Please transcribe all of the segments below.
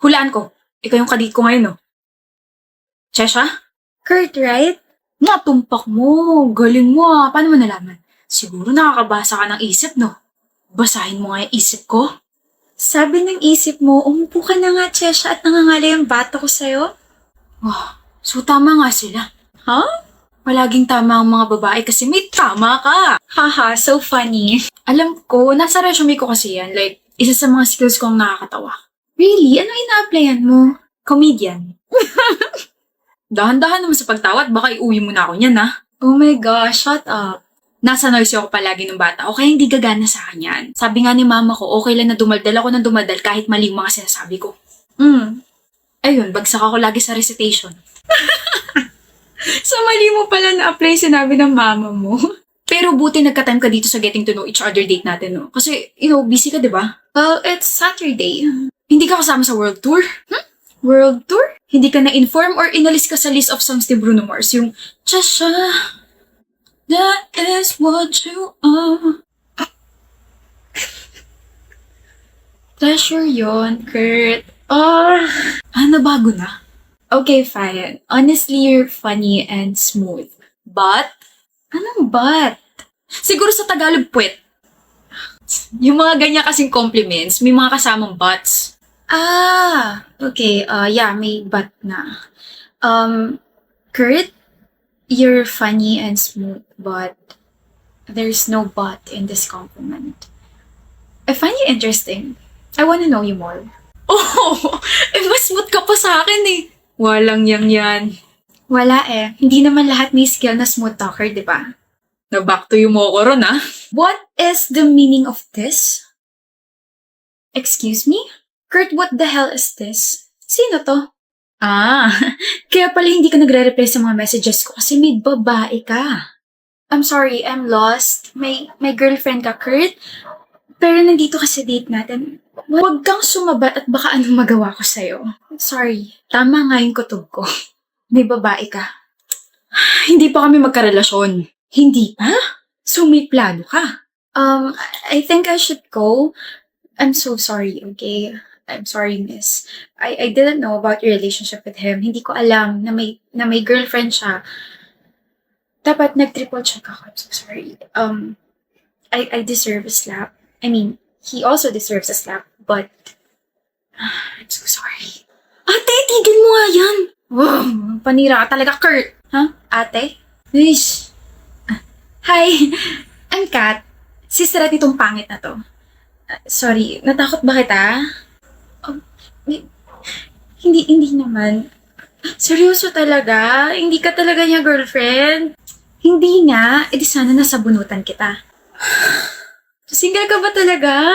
Hulaan ko. Ikaw yung kadate ko ngayon, no? Chesha? Kurt, right? Natumpak mo. Galing mo ah. Paano mo nalaman? Siguro nakakabasa ka ng isip, no? Basahin mo nga yung isip ko. Sabi ng isip mo, umupo ka na nga, Chesha, at nangangalay ang bata ko sa'yo? So tama nga sila. Ha? Palaging tama ang mga babae kasi may tama ka. Haha, so funny. Alam ko, nasa resume ko kasi yan. Like, isa sa mga skills kong nakakatawa. Really? Ano ina-applyan mo? Comedian. Dahan-dahan naman sa pagtawat, baka iuwi mo na ako niyan, ha? Oh my gosh, shut up. Nasa noisy ako palagi ng bata, o kaya hindi gagana sa akin yan. Sabi nga ni mama ko, okay lang na dumaldal ako ng dumaldal kahit mali yung mga sinasabi ko. Ayun, bagsak ako lagi sa recitation. So mali mo pala na-apply sinabi ng mama mo. Pero buti nagka-time ka dito sa getting to know each other date natin, no? Kasi, busy ka, di ba? Well, it's Saturday. Hindi ka kasama sa world tour? World tour? Hindi ka na-inform or inalis ka sa list of songs ni Bruno Mars? Yung, Chesha, that is what you are. Treasure yon, Kurt. Nabago na? Okay, fine. Honestly, you're funny and smooth. But, Anong but? siguro sa Tagalog puwet. Yung mga ganyan kasing compliments, may mga kasamang buts. Okay. Yeah, may but na. Kurt, you're funny and smooth, but there's no but in this compliment. I find you interesting. I want to know you more. Mas smooth ka pa sa akin eh. Walang yan. Wala eh. Hindi naman lahat may skill na smooth talker, di ba? Na-back to you mo ko ron, ah. What is the meaning of this? Excuse me? Kurt, what the hell is this? Sino to? Kaya pala hindi ka nagre-reply sa mga messages ko kasi may babae ka. I'm sorry, I'm lost. May girlfriend ka, Kurt? Pero nandito ka sa date natin. Huwag kang sumabat at baka anong magawa ko sa'yo. Sorry. Tama nga yung kutob ko. May babae ka. Hindi pa kami magkarelasyon. Hindi pa? So may plano ka. I think I should go. I'm so sorry, okay? I'm sorry, miss. I didn't know about your relationship with him. Hindi ko alam na may girlfriend siya. Dapat nag-triple check ako. I'm so sorry. I deserve a slap. I mean, he also deserves a slap, but I'm so sorry. Ate, tigil mo nga yan. Wow, panira ka talaga, Kurt. Ha? Ate? Ish. Hi, I'm Kat. Sister at itong pangit na to. Sorry, natakot ba kita? Hindi naman. Seryoso talaga? Hindi ka talaga niya girlfriend? Hindi nga, edi sana nasa bunutan kita. Single ka ba talaga?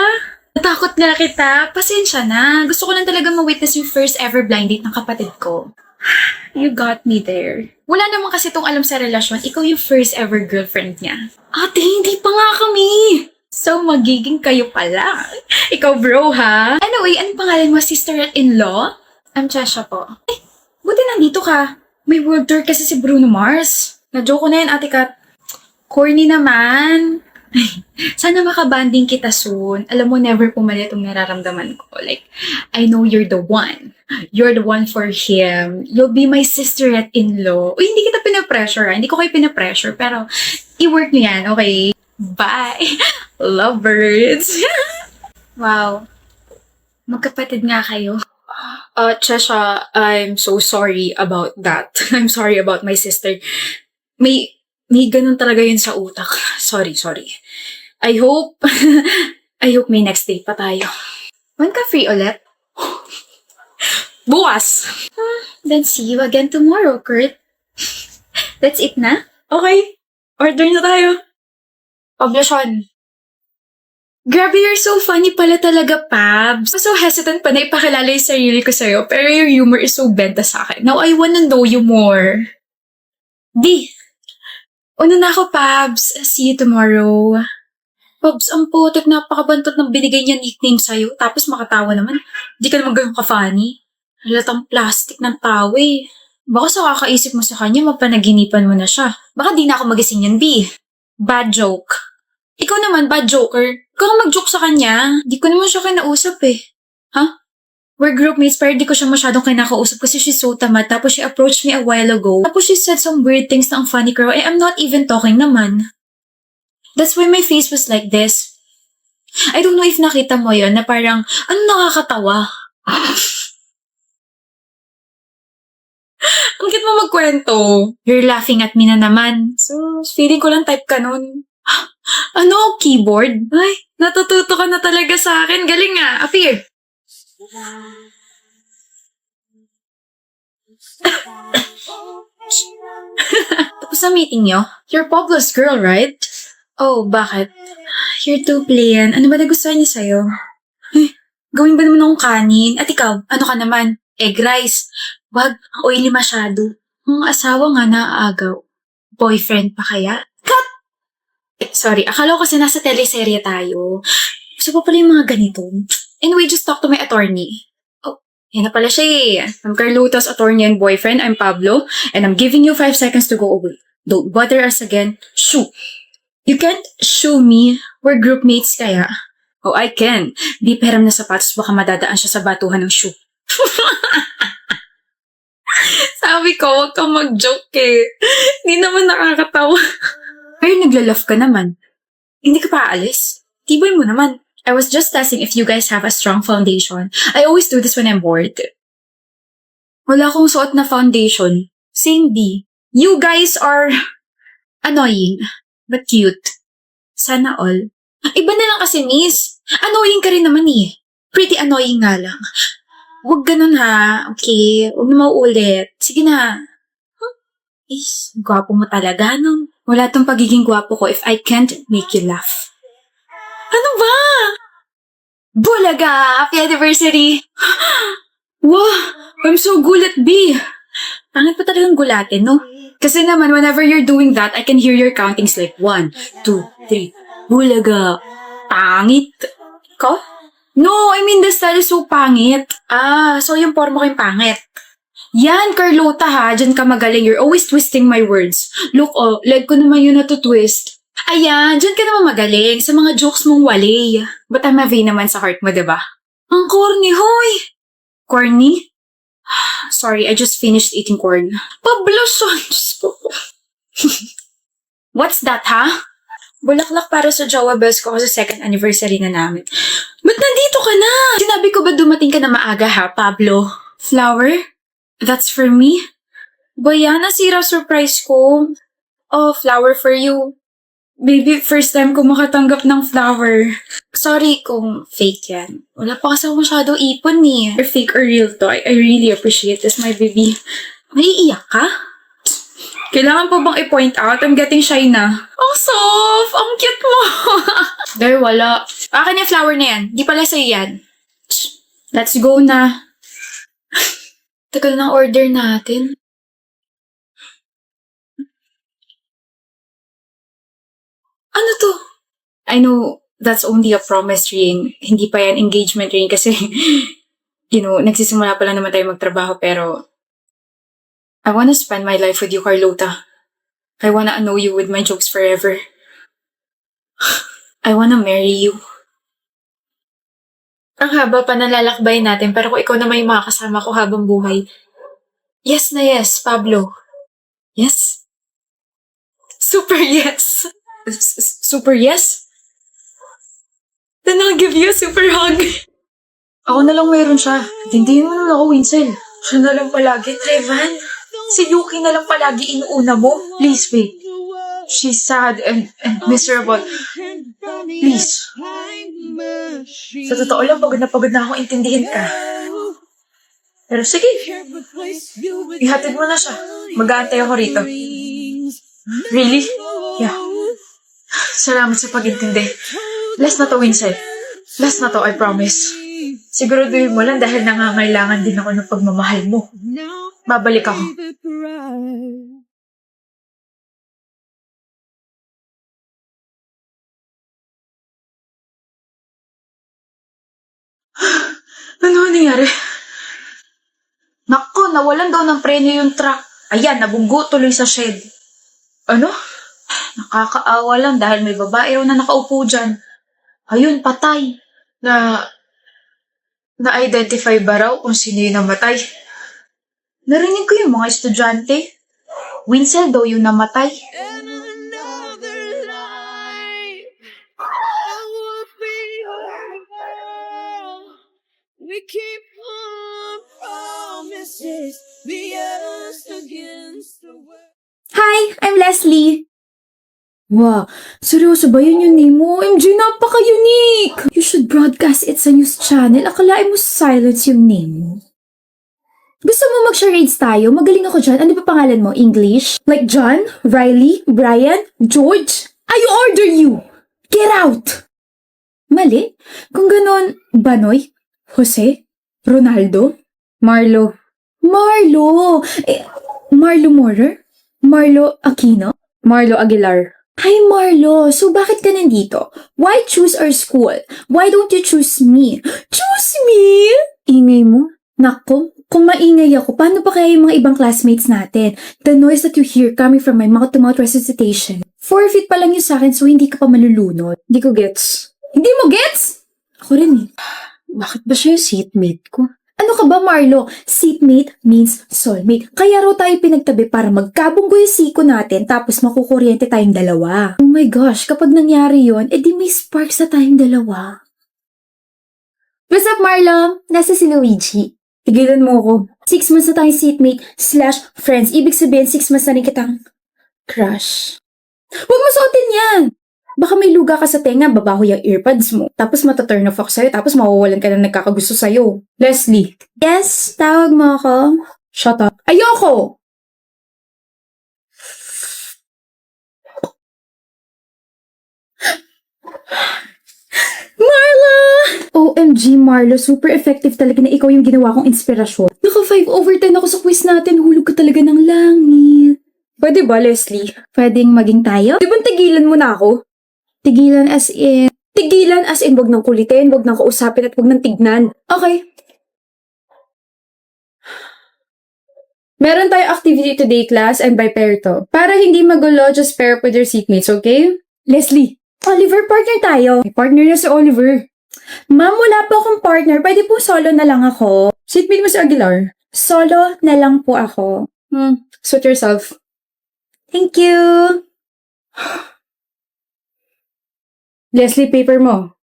Natakot nga kita. Pasensya na. Gusto ko lang talaga ma-witness yung first ever blind date ng kapatid ko. You got me there. Wala naman kasi tong alam sa relasyon, ikaw yung first ever girlfriend niya. Ate, hindi pa nga kami. So, magiging kayo pala. Ikaw bro, ha? Anyway, anong pangalan mo, sister-in-law? I'm Chesha po. Buti nandito ka. May world tour kasi si Bruno Mars. Na-joke ko na yan, ate Kat. Corny naman. Sana makabanding kita soon. Alam mo, never pumalit itong nararamdaman ko. Like, I know you're the one. You're the one for him. You'll be my sister-in-law. Uy, hindi kita pinapressure, ha? Hindi ko kayo pinapressure, pero i-work niyo yan, okay? Bye! Lovebirds! Wow. Magkapatid nga kayo. Chesha, I'm so sorry about that. I'm sorry about my sister. May ganun talaga yun sa utak. Sorry. I hope may next date pa tayo. When ka free ulit? Bukas! Then see you again tomorrow, Kurt. That's it na? Okay, order na tayo. Pablasyon. Grabe, you're so funny pala talaga, Pabs. I'm so hesitant pa na ipakilala yung sarili ko sa'yo, pero your humor is so benta sa akin. Now, I wanna know you more. Una na ako, Pabs. See you tomorrow. Pabs, ang putik, napakabantot ng binigay niya nickname sa'yo, tapos makatawa naman. Di ka naman ganun ka-funny. Halatang plastic ng tao eh. Baka sa kakaisip mo sa kanya, mapanaginipan mo na siya. Baka di na ako magising yan, B. Bad joke. Ikaw naman, bad joker. Ikaw ka mag-joke sa kanya. Di ko naman siya kinausap eh. Ha? We're groupmates pero di ko siya masyadong kinakausap kasi she's so tamad. Tapos she approached me a while ago. Tapos she said some weird things na ang funny girl. I'm not even talking naman. That's why my face was like this. I don't know if nakita mo yon na parang, ano nakakatawa? Ang cute mo magkwento. You're laughing at me na naman. So, feeling ko lang type ka nun. Ano? Keyboard? Ay, natututo ka na talaga sa akin. Galing nga. Appear. Tapos na meeting nyo? You're Pablo's girl, right? Oh, bakit? You're too plain. Ano ba nagustuhan niya sa'yo? Ay, gawin ba naman akong kanin? At ikaw, ano ka naman? Egg rice. Wag, ang oily masyado. Ang asawa nga naaagaw. Boyfriend pa kaya? Cut! Sorry, akala ko kasi nasa teleserye tayo. Gusto pa pala yung mga ganito. Anyway, just talk to my attorney. Oh, yan na pala siya eh. I'm Carlota's attorney and boyfriend. I'm Pablo. And I'm giving you 5 seconds to go away. Don't bother us again. Shoo! You can't shoo me. We're groupmates kaya. Oh, I can. Di peram na sapatos baka madadaan siya sa batuhan ng shoe. Sabi ko, huwag kang mag-joke eh. Hindi naman nakakatawa. Pero nagla-laugh ka naman. Hindi ka pa aalis? Tibay mo naman. I was just testing if you guys have a strong foundation. I always do this when I'm bored. Wala akong suot na foundation. Same D. You guys are annoying, but cute. Sana all. Iba na lang kasi, miss. Annoying ka rin naman eh. Pretty annoying nga lang. Huwag ganun ha. Okay? Huwag na mauulit. Sige na. Is, gwapo mo talaga, no? Wala tong pagiging gwapo ko if I can't make you laugh. Ano ba? Bulaga! Happy anniversary! Wow! I'm so gulat, B! Pangit pa talagang gulatin, no? Kasi naman, whenever you're doing that, I can hear your countings like 1, 2, 3. Bulaga! Pangit! Ko? No, I mean the style is so pangit. Ah, so yung forma ko yung pangit. Yan, Carlota ha. Diyan ka magaling. You're always twisting my words. Look, oh, leg ko naman yun na to twist. Ayan, diyan ka naman magaling sa mga jokes mong wali. But I'm a vain naman sa heart mo, diba? Ang corny, hoy! Corny? Sorry, I just finished eating corn. Pabloson! Diyos ko. What's that, ha? Bulaklak para sa jowa bells ko kasi second anniversary na namin. Ba't nandito ka na? Sinabi ko ba dumating ka na maaga ha, Pablo? Flower? That's for me? Baya, nasira surprise ko. Oh, flower for you. Baby, first time ko makatanggap ng flower. Sorry kung fake yan. Wala pa kasi ako masyado ipon eh. Or fake or real to. I really appreciate this, my baby. Maiiyak ka? Kailangan pa bang i-point out? I'm getting shy na. Ang soft! Ang cute mo! There, wala. Akin yung flower na yan. Di pala sa'yo yan. Let's go na. Tagal ng order natin. Ano to? I know that's only a promise ring. Hindi pa yan engagement ring kasi, nagsisimula pa lang naman tayo magtrabaho pero I wanna spend my life with you, Carlota. I wanna annoy you with my jokes forever. I wanna marry you. Ang haba pa ng lalakbay natin pero kung ikaw naman yung makakasama ko habang buhay. Yes na yes, Pablo. Yes? Super yes. Super yes? Then I'll give you a super hug. Ako na lang mayroon siya. Tindihin mo na ako, Winsel. Siya na lang palagi, Trevan. Si Yuki na lang palagi inuuna mo. Please, babe. She's sad and miserable. Please. Sa totoo lang, pagod na akong intindihin ka. Pero sige. Ihatid mo na siya. Mag-aantay ako rito. Really? Yeah. Salamat sa pag-intindi. Last na to, Winsel. Last na to, I promise. Siguraduhin mo lang dahil nangangailangan din ako ng pagmamahal mo. Babalik ako. Ano nangyari? Nako, nawalan daw ng preno yung truck. Ayan, nabunggo tuloy sa shed. Ano? Nakakaawa lang dahil may babae raw na nakaupo dyan. Ayun, patay. Na-identify ba raw kung sino yung namatay? Narinig ko yung mga estudyante. Winsel daw yung namatay. In another life, I would be whole. We keep on promises, be us against the world. Hi, I'm Leslie. Wow, seryoso ba yun yung name mo? MJ, napaka-unique! You should broadcast it sa news channel. Akalain mo silence yung name mo. Gusto mo mag-charades tayo? Magaling ako dyan. Ano ba pangalan mo? English? Like John? Riley? Brian? George? I order you! Get out! Mali? Kung ganon, Banoy? Jose? Ronaldo? Marlo? Marlo! Marlo Morer? Marlo Aquino? Marlo Aguilar. Hi Marlo! So bakit ka nandito? Why choose our school? Why don't you choose me? Choose me? Ingay mo? Nako, kung maingay ako, paano pa kaya yung mga ibang classmates natin? The noise that you hear coming from my mouth-to-mouth resuscitation. 4 feet pa lang yun sa akin, so hindi ka pa malulunod. Hindi ko gets. Hindi mo gets? Ako rin eh. Bakit ba siya yung seatmate ko? Ano ka ba, Marlo? Seatmate means soulmate. Kaya raw tayo pinagtabi para magkabunggo yung siko natin tapos makukuryente tayong dalawa. Oh my gosh, kapag nangyari yon, edi may sparks na tayong dalawa. What's up, Marlo? Nasa si Luigi. Tigilan mo ako. 6 months na tayong seatmate/friends. Ibig sabihin, 6 months na rin kitang crush. Huwag mo suotin yan! Baka may luga ka sa tenga, babaho yung earpads mo. Tapos mataturn off ako sa'yo, tapos mawawalan ka na nagkakagusto sa'yo. Leslie. Yes, tawag mo ako. Shut up. Ayoko! Marla! OMG, Marlo, super effective talaga na ikaw yung ginawa kong inspirasyon. Naka 5/10 ako sa quiz natin, hulog ka talaga ng langit. Pwede ba, Leslie? Pwedeng maging tayo? Di ba tigilan mo na ako? Tigilan as in... Tigilan as in wag nang kulitin, wag nang kausapin at wag nang tignan. Okay. Meron tayo activity today, class, and by pair to. Para hindi magulo, just pair up with your seatmates, okay? Leslie, Oliver, partner tayo. May partner na si Oliver. Ma'am, wala po akong partner. Pwede po solo na lang ako. Seatmate mo si Aguilar. Solo na lang po ako. Suit yourself. Thank you. Leslie, paper mo.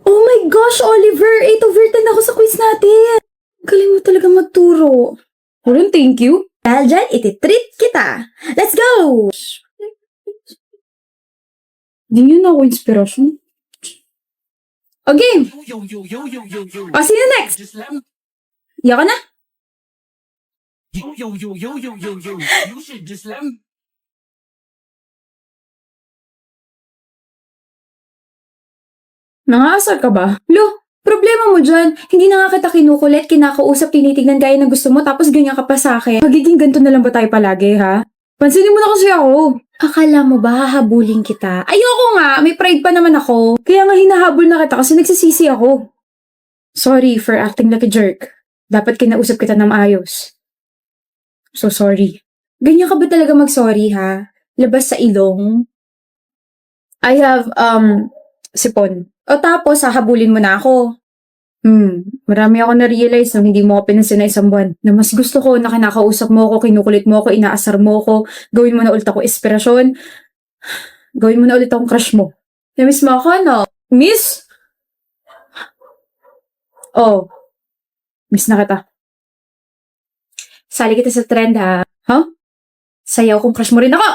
Oh my gosh, Oliver! 8/10 ako sa quiz natin. Galing mo talaga magturo. Walang thank you. Dahil dyan, iti-treat kita. Let's go! Di nyo na ako inspirasyon. Okay. O, sino next? Iya ka na? Nangasal ka ba? Lo, problema mo dyan. Hindi na nga kita kinukulit, kinakausap, tinitignan gaya ng gusto mo, tapos ganyan ka pa sa akin. Magiging ganito na lang ba tayo palagi, ha? Pansinin mo na kasi ako. Akala mo ba hahabulin kita? Ayoko nga, may pride pa naman ako. Kaya nga hinahabol na kita kasi nagsisisi ako. Sorry for acting like a jerk. Dapat kinausap kita ng maayos. So sorry. Ganyan ka ba talaga mag-sorry, ha? Labas sa ilong. I have, sipon. O tapos, hahabulin mo na ako. Marami ako na-realize nung hindi mo ako pinansin na isang buwan. Na mas gusto ko na kinakausap mo ako, kinukulit mo ako, inaasar mo ako, gawin mo na ulit ako inspirasyon. Gawin mo na ulit akong crush mo. Na-miss mo ako, no? Miss? Oh. Miss na kita. Sali kita sa trend, ha? Huh? Sayaw kung crush mo rin ako!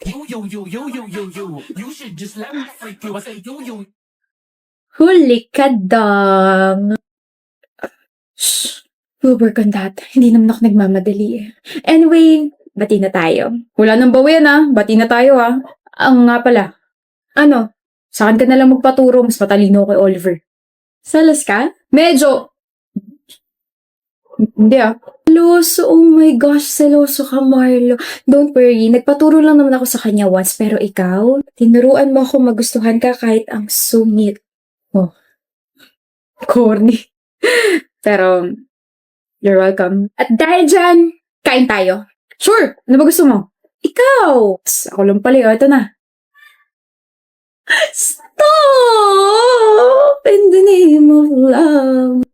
You should just let me freak you. I say yo. Huli ka dang. Shh. We'll work on that. Hindi naman ako nagmamadali eh. Anyway, bati na tayo. Wala nang bawian ah. Bati na tayo ah. Ang nga pala. Ano? Saan ka nalang magpaturo? Mas matalino kay Oliver. Salas ka? Medyo. Hindi ah. Seloso, oh my gosh, seloso ka, Marlo. Don't worry, nagpaturo lang naman ako sa kanya once, pero ikaw, tinuruan mo ako magustuhan ka kahit ang sungit. Oh, corny. Pero, you're welcome. At dahil dyan, kain tayo. Sure, ano ba gusto mo? Ikaw! Psst, ako lang pala, ito na. Stop! in the name of love.